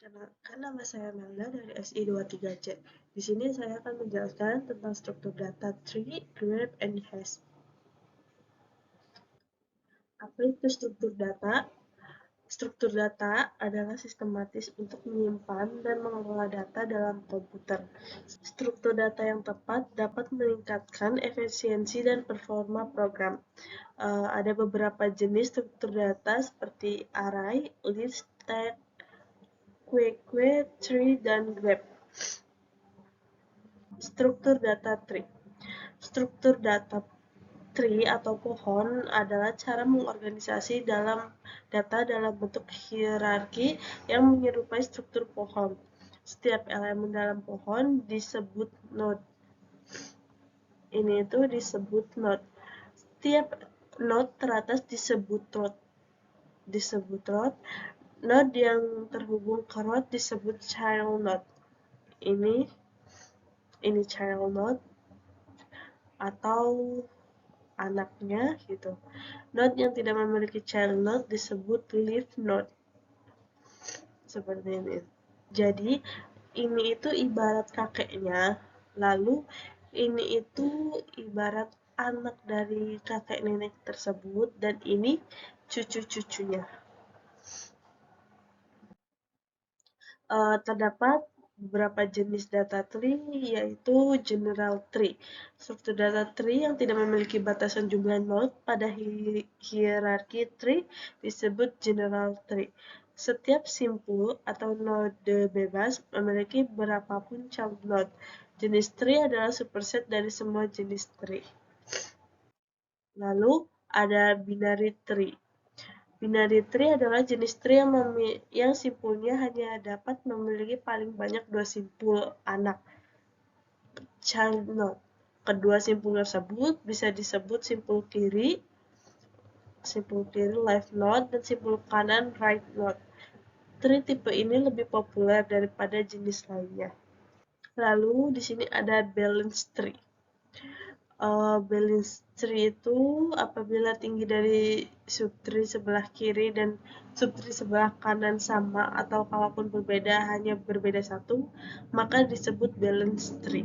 Perkenalkan, nama saya Melda dari SI23C. Di sini saya akan menjelaskan tentang struktur data tree, graph, and hash. Apa itu struktur data? Struktur data adalah sistematis untuk menyimpan dan mengelola data dalam komputer. Struktur data yang tepat dapat meningkatkan efisiensi dan performa program. Ada beberapa jenis struktur data seperti array, list, tag, queue, tree, dan graph. Struktur data tree. Struktur data tree atau pohon adalah cara mengorganisasi data dalam bentuk hierarki yang menyerupai struktur pohon. Setiap elemen dalam pohon disebut node. Ini itu disebut node. Setiap node teratas disebut root. Node yang terhubung ke root disebut child node. Ini child node atau anaknya gitu. Node yang tidak memiliki child node disebut leaf node. Seperti ini. Jadi ini itu ibarat kakeknya, lalu ini itu ibarat anak dari kakek nenek tersebut, dan ini cucu-cucunya. Terdapat beberapa jenis data tree, yaitu general tree. Struktur data tree yang tidak memiliki batasan jumlah node pada hierarki tree disebut general tree. Setiap simpul atau node bebas memiliki berapapun child node. Jenis tree adalah superset dari semua jenis tree. Lalu ada binary tree. Binary tree adalah jenis tree yang simpulnya hanya dapat memiliki paling banyak 2 simpul anak child node. Kedua simpul tersebut bisa disebut simpul kiri left node dan simpul kanan right node. Tree tipe ini lebih populer daripada jenis lainnya. Lalu di sini ada balanced tree. Balanced tree itu apabila tinggi dari subtree sebelah kiri dan subtree sebelah kanan sama atau kalaupun berbeda hanya berbeda satu, maka disebut balanced tree.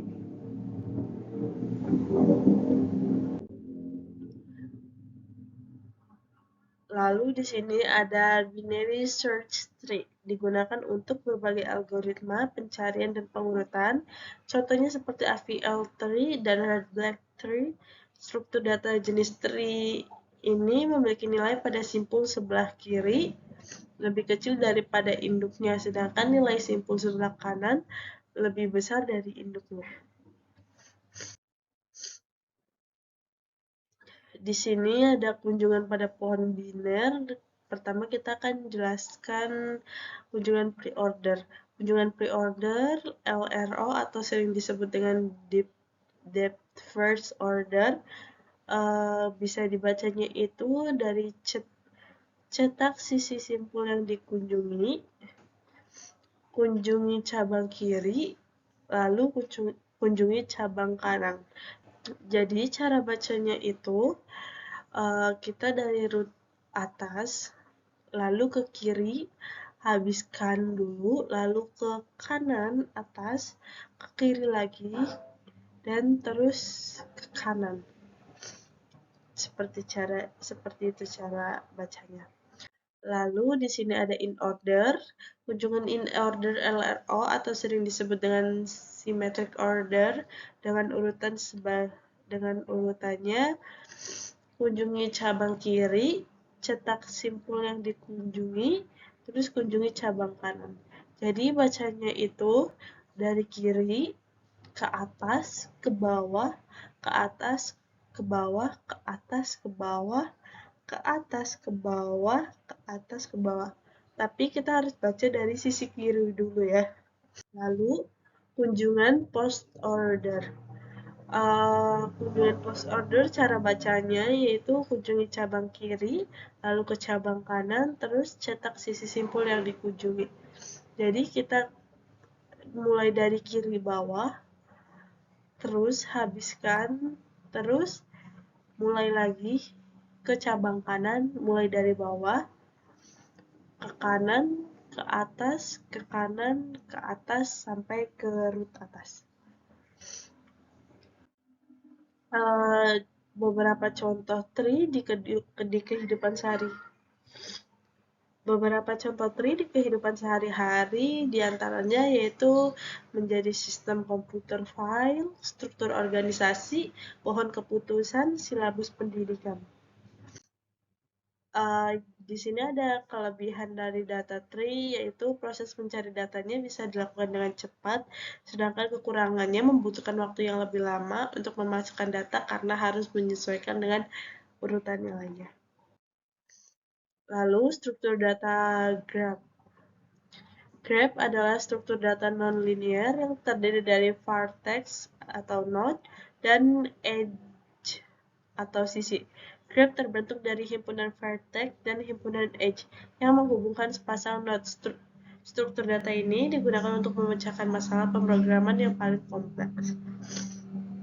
Lalu di sini ada binary search tree, digunakan untuk berbagai algoritma pencarian dan pengurutan. Contohnya seperti AVL tree dan red black tree. Struktur data jenis tree ini memiliki nilai pada simpul sebelah kiri lebih kecil daripada induknya, sedangkan nilai simpul sebelah kanan lebih besar dari induknya. Di sini ada kunjungan pada pohon biner. Pertama kita akan jelaskan kunjungan pre-order. Kunjungan pre-order LRO atau sering disebut dengan depth first order, bisa dibacanya itu dari cetak sisi simpul yang dikunjungi, kunjungi cabang kiri, lalu kunjungi cabang kanan. Jadi cara bacanya itu kita dari root atas, lalu ke kiri, habiskan dulu, lalu ke kanan atas, ke kiri lagi, dan terus ke kanan. Seperti itu cara bacanya. Lalu di sini ada in order. Kunjungan in order LRO atau sering disebut dengan symmetric order dengan urutannya. Kunjungi cabang kiri, cetak simpul yang dikunjungi, terus kunjungi cabang kanan. Jadi bacanya itu dari kiri ke atas, ke bawah, ke atas, ke bawah, ke atas, ke bawah, ke atas, ke bawah, ke atas, ke bawah. Tapi kita harus baca dari sisi kiri dulu ya. Lalu kunjungan post order. Kunjungan post order cara bacanya yaitu kunjungi cabang kiri, lalu ke cabang kanan, terus cetak sisi simpul yang dikunjungi. Jadi kita mulai dari kiri bawah, terus habiskan, terus mulai lagi ke cabang kanan, mulai dari bawah, ke kanan, ke ke atas, ke kanan, ke atas, sampai ke root atas. Beberapa contoh tree di kehidupan sehari. Beberapa contoh tree di kehidupan sehari-hari diantaranya yaitu menjadi sistem komputer file, struktur organisasi, pohon keputusan, silabus pendidikan. Di sini ada kelebihan dari data tree, yaitu proses mencari datanya bisa dilakukan dengan cepat, sedangkan kekurangannya membutuhkan waktu yang lebih lama untuk memasukkan data karena harus menyesuaikan dengan urutan nilainya. Lalu, struktur data graph. Graph adalah struktur data nonlinear yang terdiri dari vertex atau node dan edge atau sisi. Graph terbentuk dari himpunan vertex dan himpunan edge yang menghubungkan sepasang node. Struktur data ini digunakan untuk memecahkan masalah pemrograman yang paling kompleks.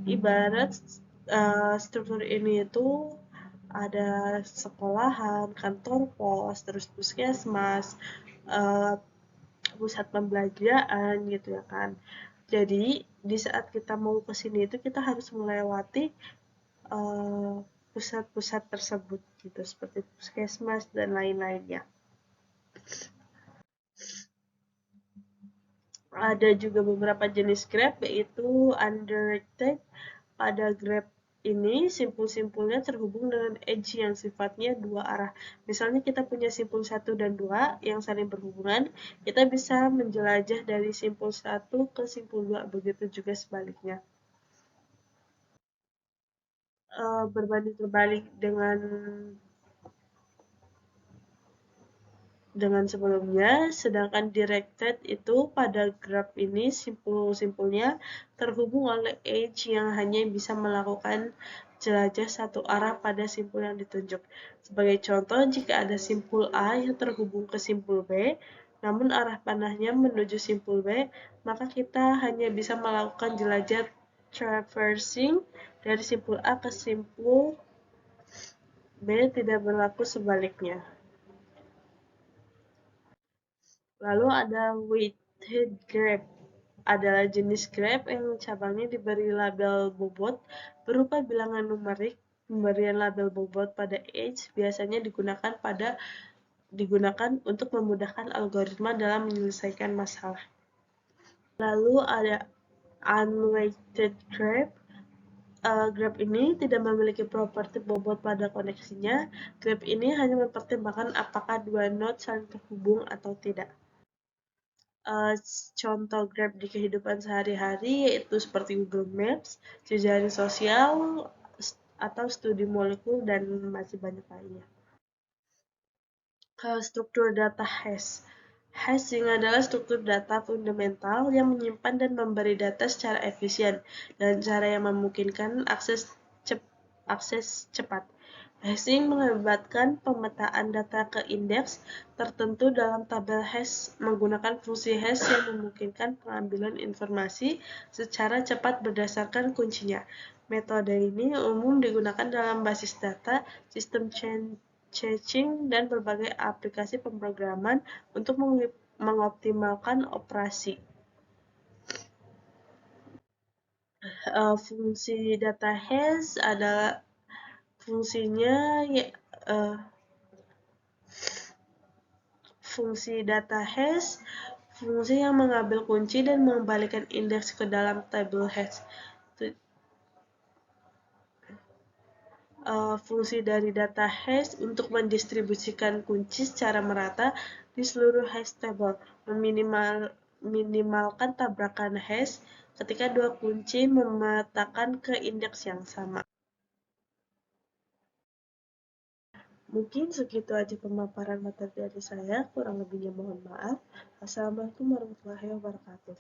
Ibarat struktur ini itu ada sekolahan, kantor pos, terus puskesmas, pusat pembelajaran gitu ya kan. Jadi di saat kita mau ke sini itu kita harus melewati pusat-pusat tersebut gitu seperti puskesmas dan lain-lainnya. Ada juga beberapa jenis grab yaitu undirected. Pada grab ini simpul-simpulnya terhubung dengan edge yang sifatnya dua arah. Misalnya kita punya simpul 1 dan 2 yang saling berhubungan, kita bisa menjelajah dari simpul 1 ke simpul 2, begitu juga sebaliknya. Berbanding terbalik dengan sebelumnya, sedangkan directed itu pada graph ini simpul-simpulnya terhubung oleh edge yang hanya bisa melakukan jelajah satu arah pada simpul yang ditunjuk. Sebagai contoh, jika ada simpul A yang terhubung ke simpul B, namun arah panahnya menuju simpul B, maka kita hanya bisa melakukan jelajah traversing dari simpul A ke simpul B, tidak berlaku sebaliknya. Lalu ada weighted graph, adalah jenis graph yang cabangnya diberi label bobot berupa bilangan numerik. Pemberian label bobot pada edge biasanya digunakan untuk memudahkan algoritma dalam menyelesaikan masalah. Lalu ada unweighted graph. Graph ini tidak memiliki properti bobot pada koneksinya. Graph ini hanya mempertimbangkan apakah dua node saling terhubung atau tidak. Contoh Grab di kehidupan sehari-hari yaitu seperti Google Maps, jejaring sosial, atau studi molekul, dan masih banyak lainnya. Struktur data hash. Hashing adalah struktur data fundamental yang menyimpan dan memberi data secara efisien dan cara yang memungkinkan akses cepat. Hashing melibatkan pemetaan data ke indeks tertentu dalam tabel hash menggunakan fungsi hash yang memungkinkan pengambilan informasi secara cepat berdasarkan kuncinya. Metode ini umum digunakan dalam basis data, sistem caching, dan berbagai aplikasi pemrograman untuk mengoptimalkan operasi. Fungsi data hash adalah fungsinya fungsi data hash, fungsi yang mengambil kunci dan mengembalikan indeks ke dalam tabel hash. Fungsi dari data hash untuk mendistribusikan kunci secara merata di seluruh hash table, meminimalkan tabrakan hash ketika dua kunci memetakan ke indeks yang sama. Mungkin segitu aja pemaparan materi dari saya, kurang lebihnya mohon maaf. Assalamualaikum warahmatullahi wabarakatuh.